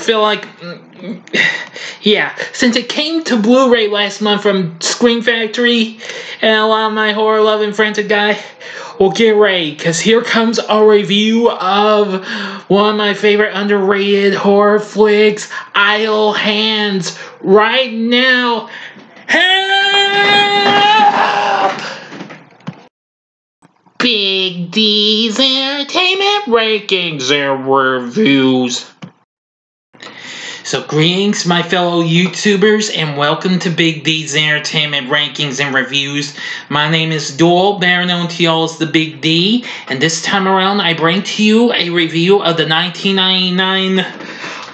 feel like, yeah, since it came to Blu-ray last month from Scream Factory, and a lot of my horror-loving friends and guy, well, get ready, because here comes a review of one of my favorite underrated horror flicks, Idle Hands, right now. Help! Big D's Entertainment Rankings and Reviews. So greetings, my fellow YouTubers, and welcome to Big D's Entertainment Rankings and Reviews. My name is Doyle, better known to y'all as the Big D, and this time around I bring to you a review of the 1999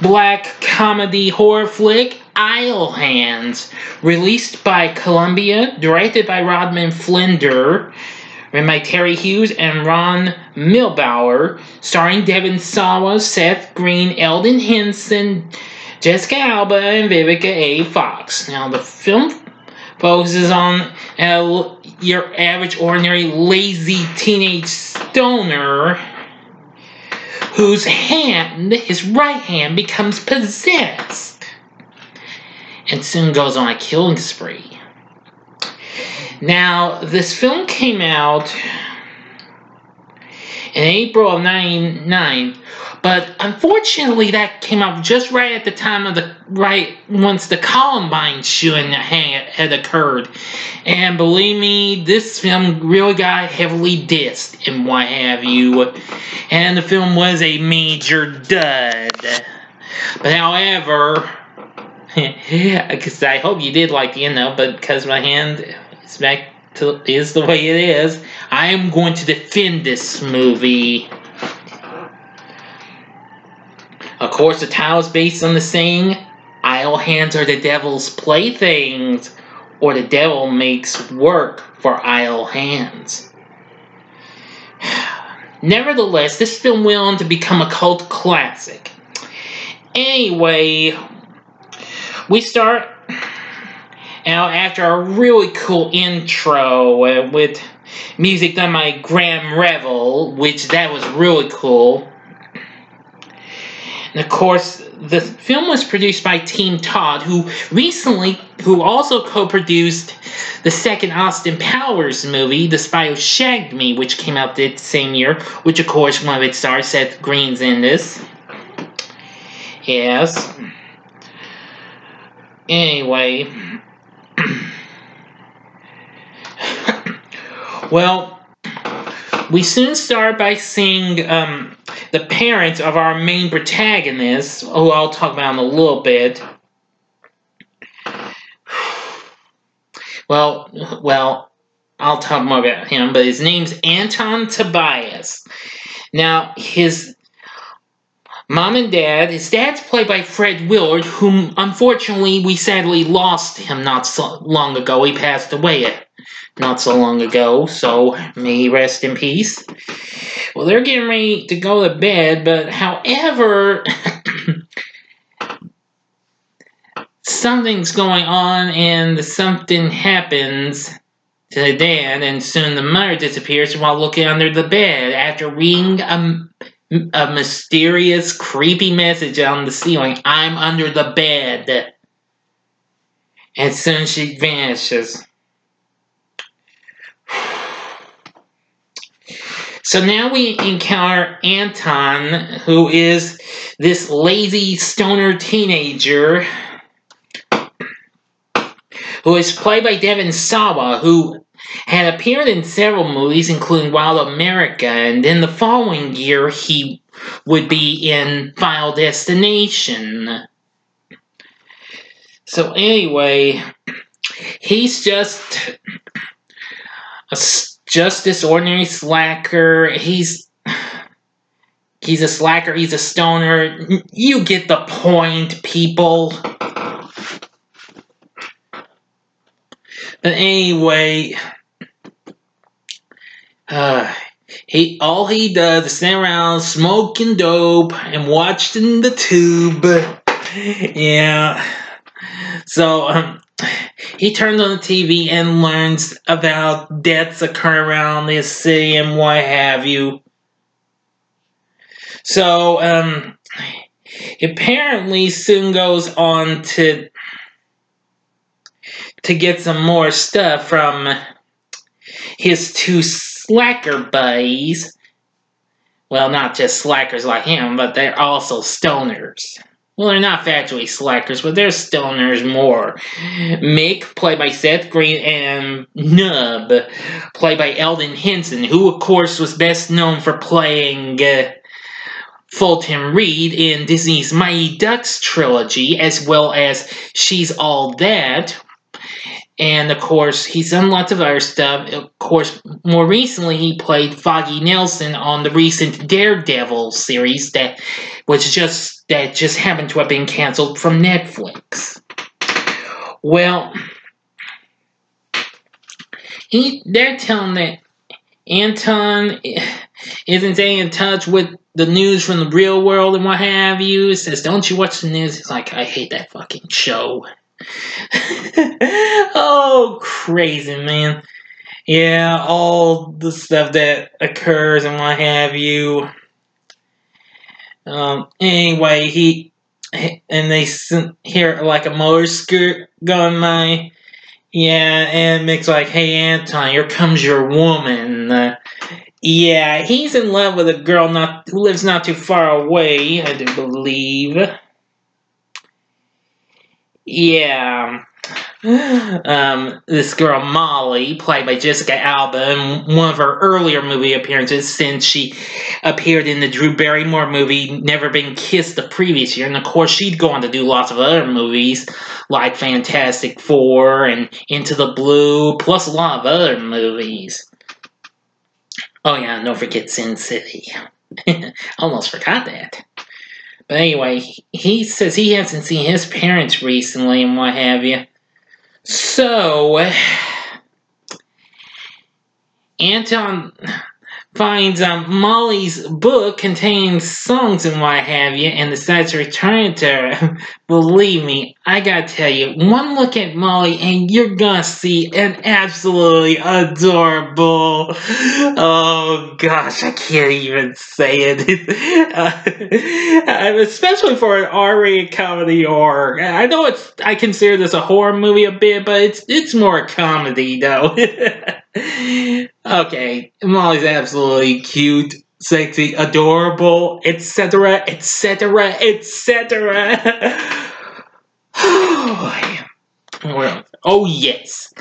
black comedy horror flick, Idle Hands, released by Columbia, directed by Rodman Flender, written by Terry Hughes and Ron Milbauer, starring Devon Sawa, Seth Green, Elden, Henson, Jessica Alba, and Vivica A. Fox. Now, the film focuses on your average, ordinary, lazy teenage stoner whose his right hand, becomes possessed and soon goes on a killing spree. Now, this film came out in April of '99, but unfortunately that came out just right at the time of once the Columbine shooting had occurred. And believe me, this film really got heavily dissed and what have you. And the film was a major dud. But however, because I hope you did like the end though, but because my hand is the way it is, I am going to defend this movie. Of course, the title is based on the saying, "Idle hands are the devil's playthings," or "the devil makes work for idle hands." Nevertheless, this film went on to become a cult classic. Anyway, we start out after a really cool intro with music done by Graham Revel, which that was really cool. And of course, the film was produced by Team Todd, who also co-produced the second Austin Powers movie, The Spy Who Shagged Me, which came out the same year, which of course one of its stars, Seth Green's in this. Yes. Anyway. Well, we soon start by seeing the parents of our main protagonist, who I'll talk about in a little bit. Well, I'll talk more about him, but his name's Anton Tobias. Now, his mom and dad, his dad's played by Fred Willard, whom unfortunately we sadly lost him not so long ago. He passed away not so long ago, so may he rest in peace. Well, they're getting ready to go to bed, but however, something's going on and something happens to the dad, and soon the mother disappears while looking under the bed after reading a mysterious, creepy message on the ceiling. "I'm under the bed." And soon she vanishes. So now we encounter Anton, who is this lazy stoner teenager, who is played by Devon Sawa, who had appeared in several movies, including Wild America, and then the following year he would be in Final Destination. So anyway, he's just this ordinary slacker. He's a slacker, he's a stoner. You get the point, people. But anyway, all he does is sit around smoking dope and watching the tube. Yeah. So, he turns on the TV and learns about deaths occurring around this city and what have you. So, apparently soon goes on to get some more stuff from his two slacker buddies. Well, not just slackers like him, but they're also stoners. Well, they're not factually slackers, but they're stoners more. Mick, played by Seth Green, and Nub, played by Elden Henson, who, of course, was best known for playing Fulton Reed in Disney's Mighty Ducks trilogy, as well as She's All That. And, of course, he's done lots of other stuff. Of course, more recently, he played Foggy Nelson on the recent Daredevil series that just happened to have been canceled from Netflix. Well, they're telling that Anton isn't staying in touch with the news from the real world and what have you. He says, "Don't you watch the news?" He's like, "I hate that fucking show." Oh, crazy, man. Yeah, all the stuff that occurs and what have you. Anyway, and they hear like a motor skirt going by. Yeah, and Mick's like, "Hey, Anton, here comes your woman." Yeah, he's in love with a girl who lives not too far away, I do believe. Yeah. This girl Molly, played by Jessica Alba, in one of her earlier movie appearances since she appeared in the Drew Barrymore movie Never Been Kissed the previous year. And of course, she'd go on to do lots of other movies like Fantastic Four and Into the Blue, plus a lot of other movies. Oh yeah, and don't forget Sin City. Almost forgot that. But anyway, he says he hasn't seen his parents recently and what have you. So, Anton finds Molly's book contains songs and what have you, and decides to return it to her. Believe me, I gotta tell you, one look at Molly and you're gonna see an absolutely adorable, oh gosh, I can't even say it. Especially for an R-rated comedy horror. I know I consider this a horror movie a bit, but it's more a comedy though. Okay, Molly's absolutely cute, sexy, adorable, etc., etc., etc. Oh yes.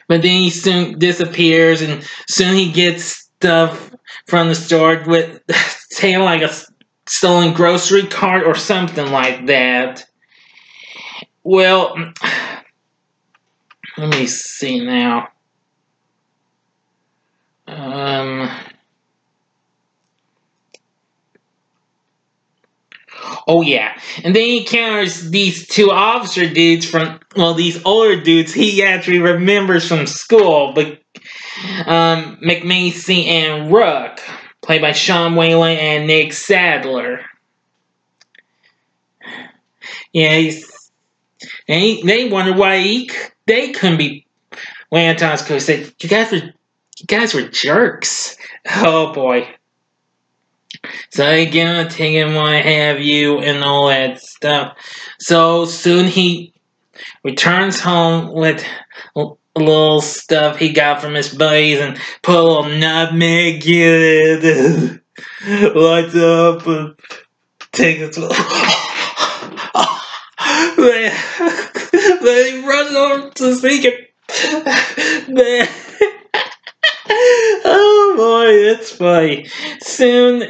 But then he soon disappears, and soon he gets stuff from the store with, saying like a stolen grocery cart or something like that. Well, let me see now. Oh yeah, and then he encounters these two officer dudes these older dudes he actually remembers from school, but McMacy and Rook, played by Sean Whalen and Nick Sadler. Yeah, they wonder why they couldn't be. Anton's coach said, "You guys were jerks." Oh boy. So they gonna take him, what have you, and all that stuff. So soon he returns home with a little stuff he got from his buddies and put a little nutmeg in it. What's up? Take it to then he runs over to sneak it. Oh boy, it's funny. Soon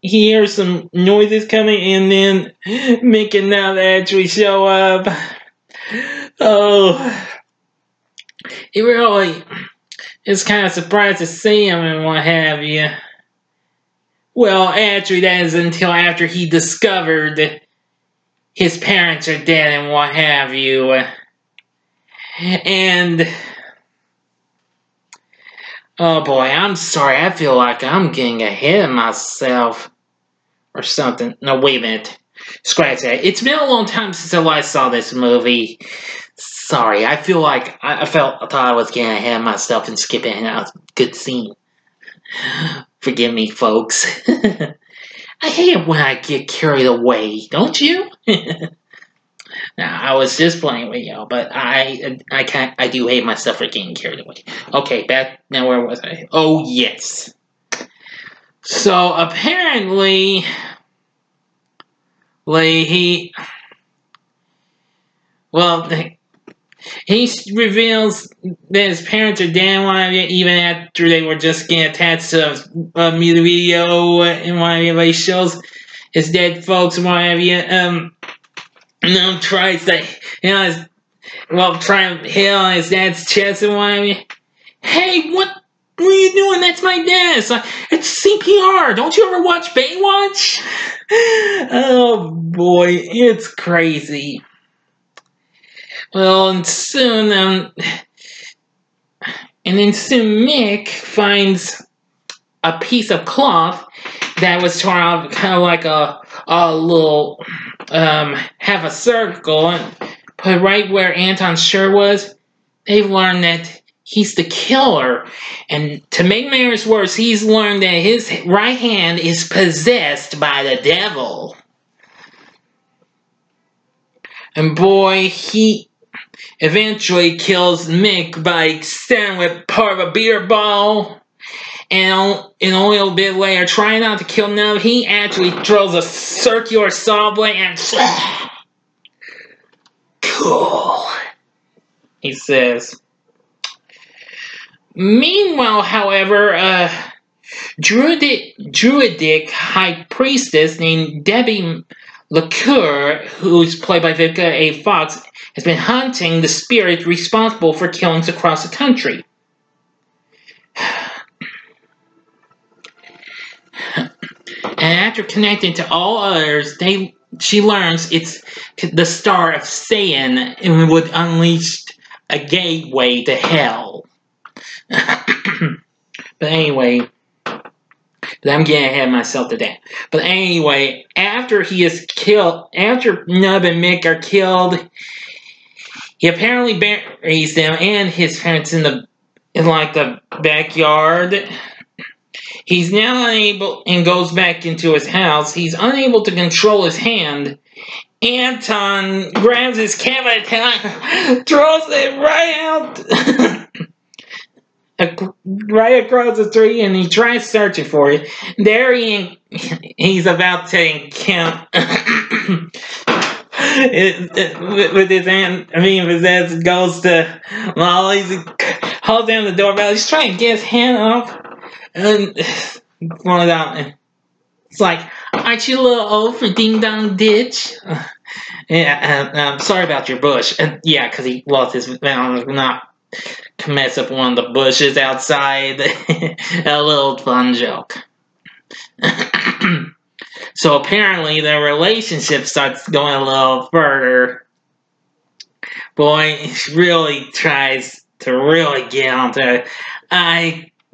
he hears some noises coming, and then Mick and Nub actually show up. Oh, he really is kind of surprised to see him and what have you. Well, actually, that is until after he discovered his parents are dead and what have you. And oh boy, I'm sorry, I feel like I'm getting ahead of myself. Or something. No, wait a minute. Scratch that. It's been a long time since I last saw this movie. Sorry, I feel like I thought I was getting ahead of myself and skipping out a good scene. Forgive me, folks. I hate it when I get carried away, don't you? Nah, I was just playing with y'all, but I do hate myself for getting carried away. Okay, back now where was I? Oh yes. So apparently, like well, he reveals that his parents are dead one of you, even after they were just getting attached to a music video in one of you. He shows his dead folks one of you. Tries to, trying to hit on his dad's chest and one of you. Hey, what are you doing? That's my dad. It's CPR. Don't you ever watch Baywatch? Oh boy, it's crazy. Well, and then soon Mick finds a piece of cloth that was torn off, kind of like a little, have a circle, and put right where Anton's shirt was. They've learned that he's the killer, and to make matters worse, he's learned that his right hand is possessed by the devil. And boy, he eventually kills Mick by stabbing with part of a beer ball. And only a bit later, trying not to kill him, he actually throws a circular saw blade and cool, he says. Meanwhile, however, druidic high priestess named Debbie LaCour, who's played by Vivica A. Fox, has been hunting the spirit responsible for killings across the country. And after connecting to all others, she learns it's the star of Satan and would unleash a gateway to hell. But anyway, I'm getting ahead of myself today. But anyway, after he is killed, after Nub and Mick are killed, he apparently buries them and his parents in the backyard. He's now unable, and goes back into his house. He's unable to control his hand. Anton grabs his camera and throws it right out, right across the tree, and he tries searching for it. There he's about to encounter with his hand. His ass goes to Molly. He holds down the doorbell. He's trying to get his hand off. And it's like, aren't you a little old for Ding Dong Ditch? Sorry about your bush. And yeah, because he lost his not to mess up one of the bushes outside. A little fun joke. So apparently their relationship starts going a little further. Boy, really tries to really get onto it.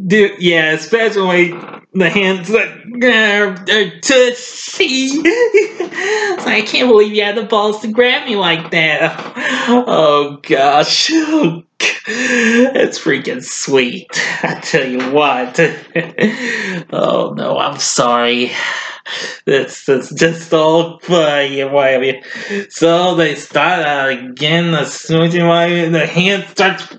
Especially the hands that to see. I can't believe you had the balls to grab me like that. Oh gosh, it's freaking sweet. I tell you what. Oh no, I'm sorry. That's just all funny and what have you. So they start out again. The smooching, the hand starts.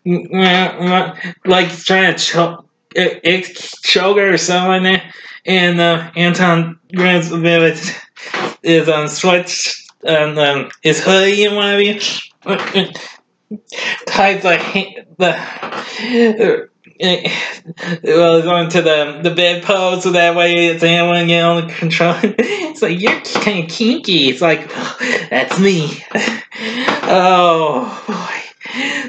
Like he's trying to choke her or something like that, and Anton grabs a bit of his sweat and his hoodie and what have you, ties onto the bedpost so that way it's him wouldn't get on the control. It's like, you're kind of kinky. It's like, that's me. Oh boy.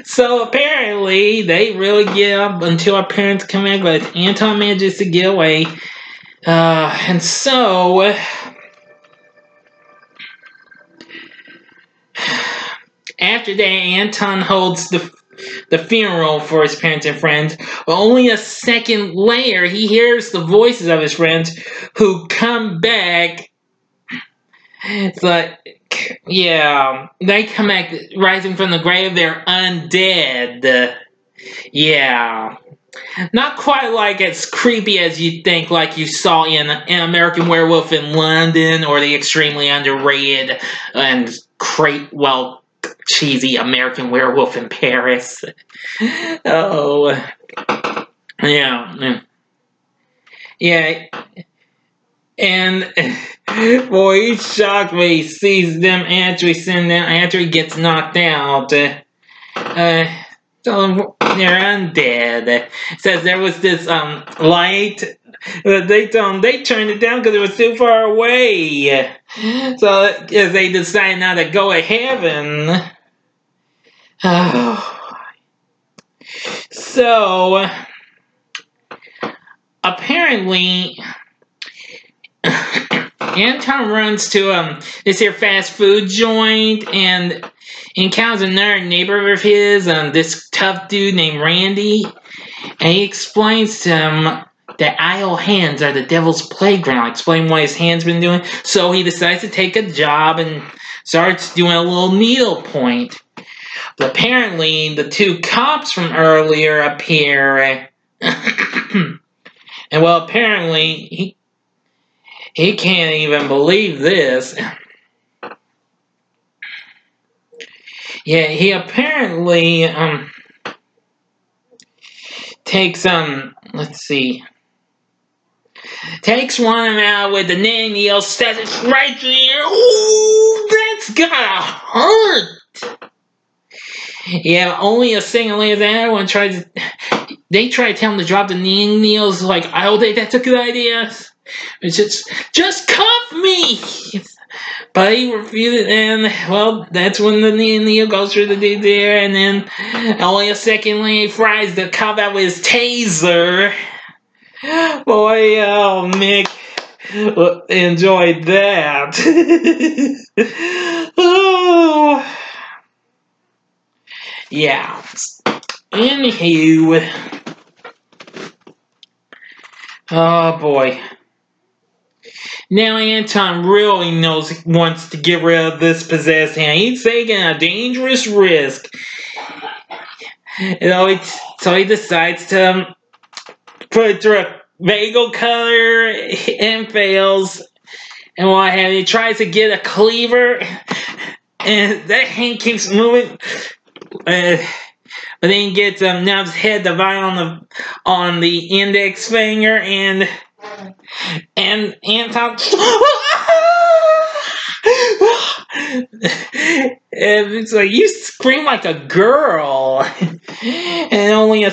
So apparently they really get up until our parents come back, but Anton manages to get away. And so after that, Anton holds the funeral for his parents and friends. But only a second later, he hears the voices of his friends who come back. It's like, yeah, they come back rising from the grave. They're undead. Yeah. not quite like as creepy as you think, like you saw in an American Werewolf in London, or the extremely underrated and cheesy American Werewolf in Paris. Oh, yeah. Yeah, and boy, he's shocked when he sees them after he gets knocked out. So they're undead. It says there was this light, but they turned it down because it was too far away. So as they decided not to go to heaven. So apparently Anton runs to this here fast food joint and encounters another neighbor of his, this tough dude named Randy, and he explains to him that idle hands are the devil's playground. Explain what his hands been doing. So he decides to take a job and starts doing a little needlepoint. But apparently the two cops from earlier appear, and well, apparently he can't even believe this. Yeah, he apparently takes let's see. Takes one of them out with the knitting needle, stabs it right there. Ooh, that's gotta hurt. Yeah, only a second later, the other one they try to tell him to drop the knitting needles. Like, I don't think that's a good idea. It's just cuff me. But he refused, and well, that's when the needle goes through the dude there, and then only a second later, he fries the cop out with his taser. Boy, oh, Mick enjoyed that. Oh. Yeah. Anywho. Oh, boy. Now Anton really wants to get rid of this possessed hand. He's taking a dangerous risk. So he decides to put it through a bagel cutter and fails. And what have you. He tries to get a cleaver, and that hand keeps moving. But then he gets now his head divided on the index finger, and Anton and it's like, you scream like a girl. And only a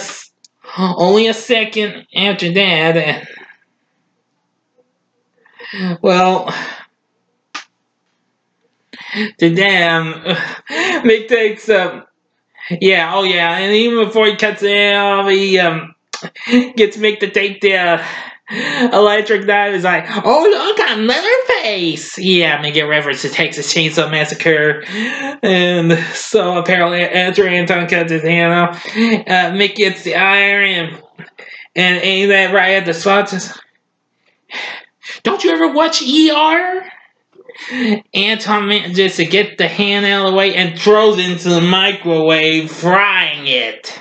second after that, well, the damn Mick takes yeah, oh yeah, and even before he cuts it off, he gets Mick to take the electric knife. Is like, oh look, I'm Leatherface. Yeah, make a reference to Texas Chainsaw Massacre. And so apparently after Anton cuts his hand off, Mick gets the iron and aims it right at the spot. Don't you ever watch ER? Anton manages to get the hand out of the way and throws it into the microwave, frying it.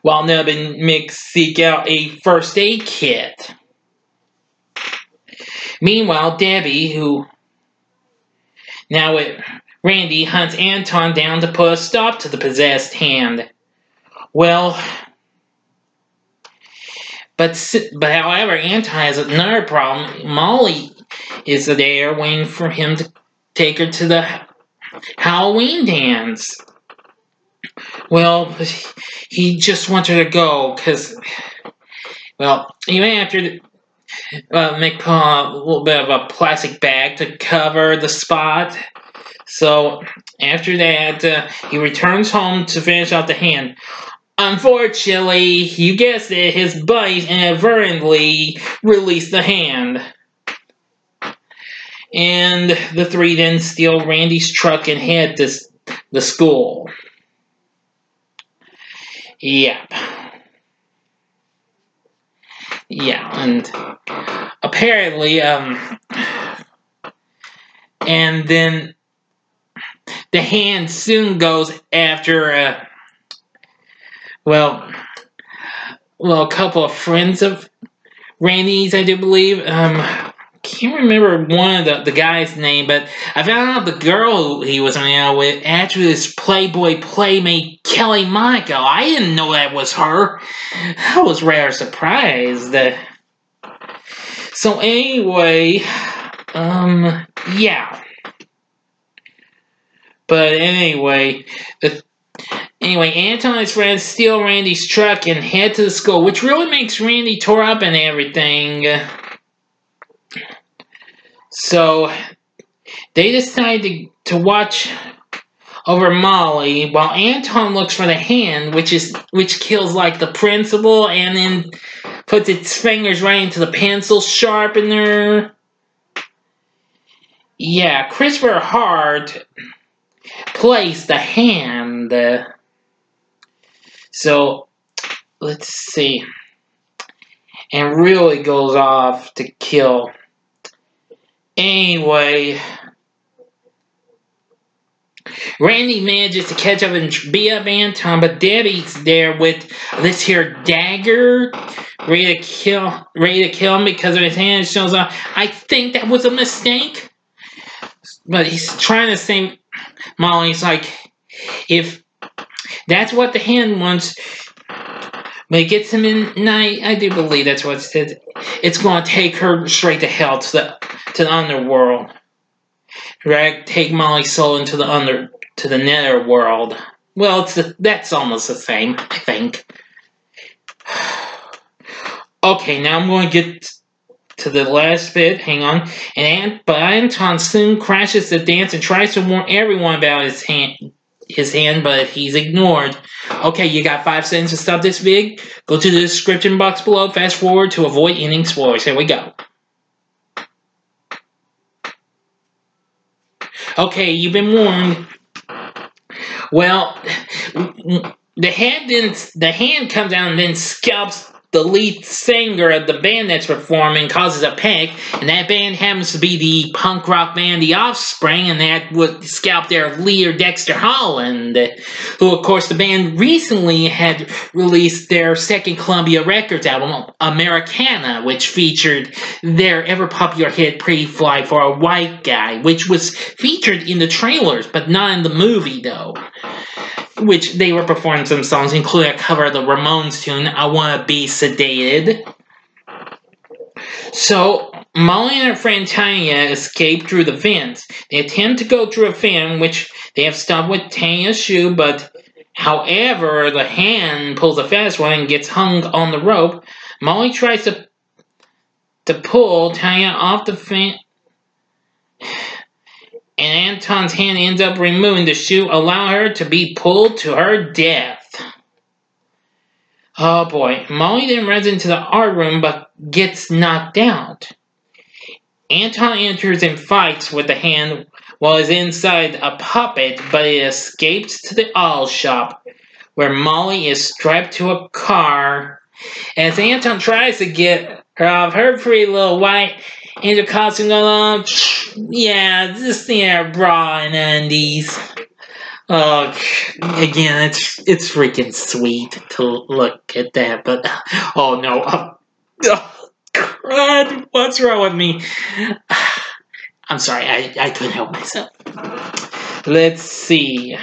While Nub and Mick seek out a first aid kit. Meanwhile, Debbie, who now with Randy, hunts Anton down to put a stop to the possessed hand. Well, but however, Anton has another problem. Molly is there waiting for him to take her to the Halloween dance. Well, he just wants her to go because, well, even after Mick put on a little bit of a plastic bag to cover the spot. So after that, he returns home to finish out the hand. Unfortunately, you guessed it, his buddies inadvertently released the hand. And the three then steal Randy's truck and head to the school. Yep. Yeah, and apparently, and then the hand soon goes after, well, well, a couple of friends of Randy's, I do believe. Can't remember one of the guy's name, but I found out the girl he was hanging out with actually was Playboy Playmate Kelly Monaco. I didn't know that was her. I was rather surprised. So anyway, yeah. But anyway, Anton and his friends steal Randy's truck and head to the school, which really makes Randy tore up and everything. So they decide to watch over Molly while Anton looks for the hand, which kills like the principal and then puts its fingers right into the pencil sharpener. Yeah, Christopher Hart plays the hand. So let's see. And really goes off to kill. Anyway, Randy manages to catch up and beat up Anton, but Debbie's there with this here dagger, ready to kill him because of his hand shows up. I think that was a mistake, but he's trying to save Molly. He's like, if that's what the hand wants, but it gets him in night. I do believe that's what it said. It's going to take her straight to hell, to the underworld. Right? Take Molly's soul into the netherworld. Well, that's almost the same, I think. Okay, now I'm going to get to the last bit. Hang on. But Anton soon crashes the dance and tries to warn everyone about his hand, but he's ignored. Okay, you got 5 seconds to stop this vid. Go to the description box below. Fast forward to avoid ending spoilers. Here we go. Okay, you've been warned. Well, the hand comes out and then scalps the lead singer of the band that's performing, causes a panic, and that band happens to be the punk rock band The Offspring, and that would scalp their leader Dexter Holland, who, of course, the band recently had released their second Columbia Records album, Americana, which featured their ever-popular hit Pretty Fly for a White Guy, which was featured in the trailers, but not in the movie, though. Which they were performing some songs, including a cover of the Ramones tune, I Wanna Be Sedated. So, Molly and her friend Tanya escape through the vents. They attempt to go through a fan, which they have stopped with Tanya's shoe, but however, the hand pulls a fast one and gets hung on the rope. Molly tries to pull Tanya off the fan, and Anton's hand ends up removing the shoe, allowing her to be pulled to her death. Oh boy. Molly then runs into the art room but gets knocked out. Anton enters and fights with the hand while he's inside a puppet, but it escapes to the owl shop, where Molly is strapped to a car. As Anton tries to get her off her pretty little white angel costume going on, yeah, just bra and undies. Oh, again, it's freaking sweet to look at that, but oh no, God, what's wrong with me? I'm sorry, I couldn't help myself. Let's see.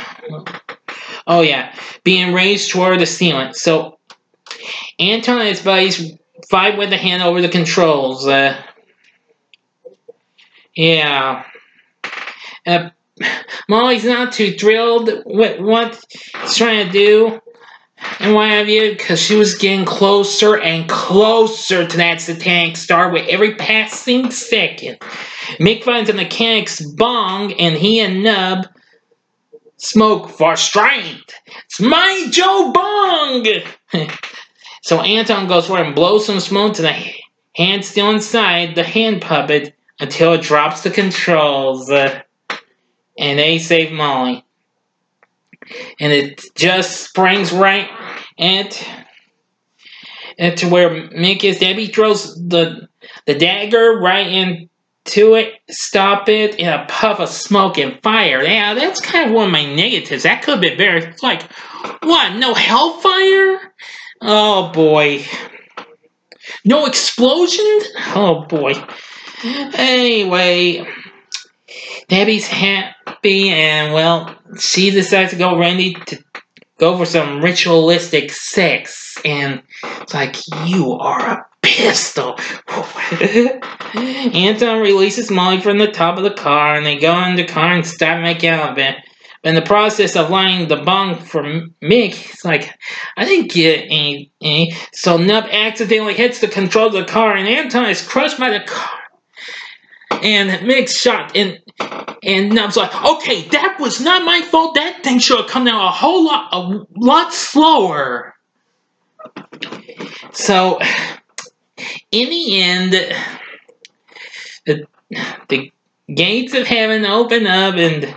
Oh yeah, being raised toward the ceiling. So Anton and his buddies fight with the hand over the controls. Yeah. Molly's not too thrilled with what he's trying to do and what have you, because she was getting closer and closer to that satanic star with every passing second. Mick finds a mechanic's bong, and he and Nub smoke for strength. It's my Joe Bong! So Anton goes for it and blows some smoke to the hand still inside the hand puppet until it drops the controls. And they save Molly. And it just springs right to where Mick is. Debbie throws the dagger right into it, stop it in a puff of smoke and fire. Yeah, that's kind of one of my negatives. That could have been very, like, what, no hellfire? Oh boy. No explosions? Oh boy. Anyway, Debbie's happy and, well, she decides to go ready to go for some ritualistic sex. And it's like, you are a pistol. Anton releases Molly from the top of the car and they go in the car and start making out a bit. In the process of lighting the bong for Mick, it's like, I didn't get any. So Nub accidentally hits the control of the car and Anton is crushed by the car. And Mick's shot and Nub's like, okay, that was not my fault. That thing should have come down a lot slower. So, in the end, the gates of heaven open up and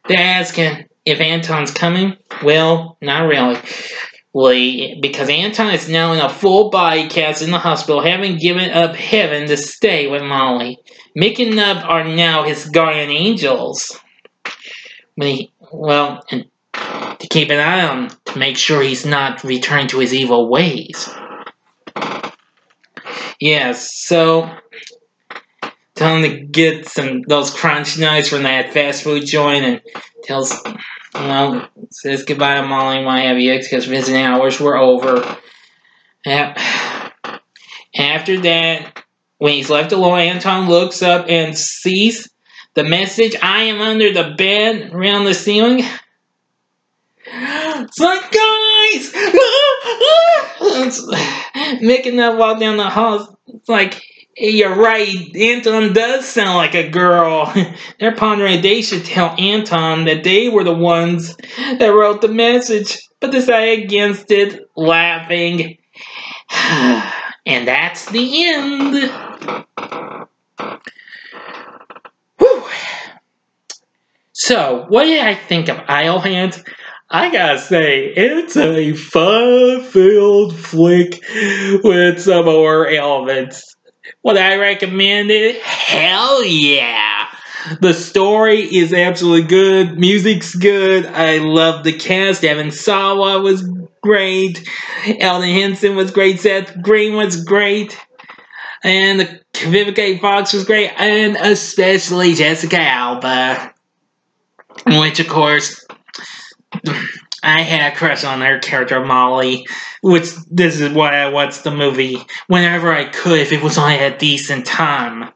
they're asking if Anton's coming. Well, not really. Because Anton is now in a full body cast in the hospital, having given up heaven to stay with Molly. Mick and Nub are now his guardian angels. And to keep an eye on him, to make sure he's not returning to his evil ways. Yes, so tell him to get those crunch nuggets from that fast food joint and says goodbye to Molly and what have you, because visiting hours were over. After that, when he's left alone, Anton looks up and sees the message, I am under the bed, around the ceiling. It's like, guys! Making that walk down the hall. It's like, hey, you're right, Anton does sound like a girl. They're pondering they should tell Anton that they were the ones that wrote the message, but decided against it, laughing. And that's the end. Whew. So, what did I think of Idle Hands? I gotta say, it's a fun-filled flick with some horror elements. Would I recommend it? Hell yeah! The story is absolutely good. Music's good. I love the cast. Devon Sawa was great. Elden Henson was great. Seth Green was great. And the Vivica Fox was great. And especially Jessica Alba. Which, of course, I had a crush on her character, Molly. Which, this is why I watched the movie whenever I could, if it was on at a decent time.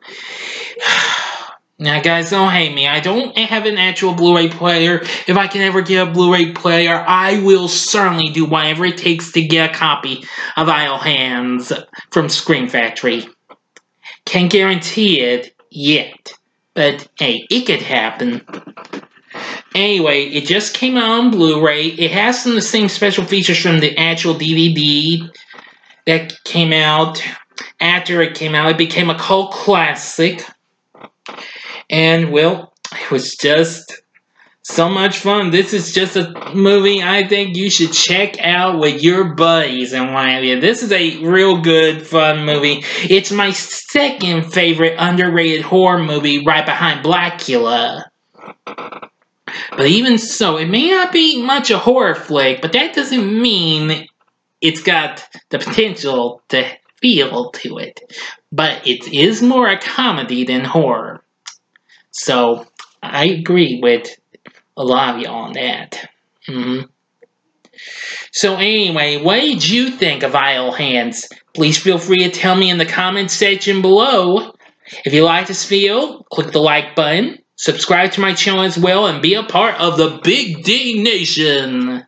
Now, guys, don't hate me. I don't have an actual Blu-ray player. If I can ever get a Blu-ray player, I will certainly do whatever it takes to get a copy of Idle Hands from Scream Factory. Can't guarantee it yet, but hey, it could happen. Anyway, it just came out on Blu-ray. It has some of the same special features from the actual DVD that came out. After it came out, it became a cult classic. And, well, it was just so much fun. This is just a movie I think you should check out with your buddies and what have you. This is a real good, fun movie. It's my second favorite underrated horror movie, right behind Blackula. But even so, it may not be much a horror flick, but that doesn't mean it's got the potential to feel to it. But it is more a comedy than horror. So, I agree with a lot of you on that. So anyway, what did you think of Idle Hands? Please feel free to tell me in the comments section below. If you like this video, click the like button, subscribe to my channel as well, and be a part of the Big D Nation.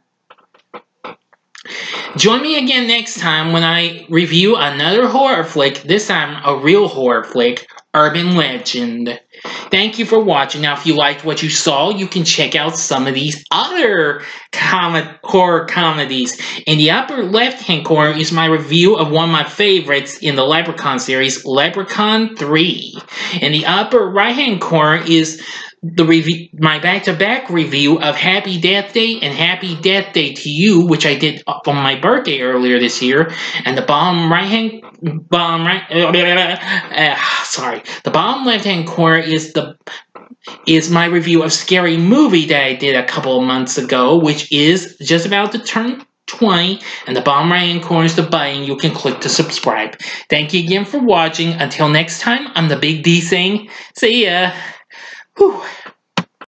Join me again next time when I review another horror flick, this time a real horror flick, Urban Legend. Thank you for watching. Now, if you liked what you saw, you can check out some of these other horror comedies. In the upper left-hand corner is my review of one of my favorites in the Leprechaun series, Leprechaun 3. In the upper right-hand corner is my back-to-back review of Happy Death Day and Happy Death Day to You, which I did on my birthday earlier this year. And the bottom left-hand corner is my review of Scary Movie that I did a couple of months ago, which is just about to turn 20, and the bottom right hand corner is the button you can click to subscribe. Thank you again for watching. Until next time, I'm the Big D saying, see ya. Whew.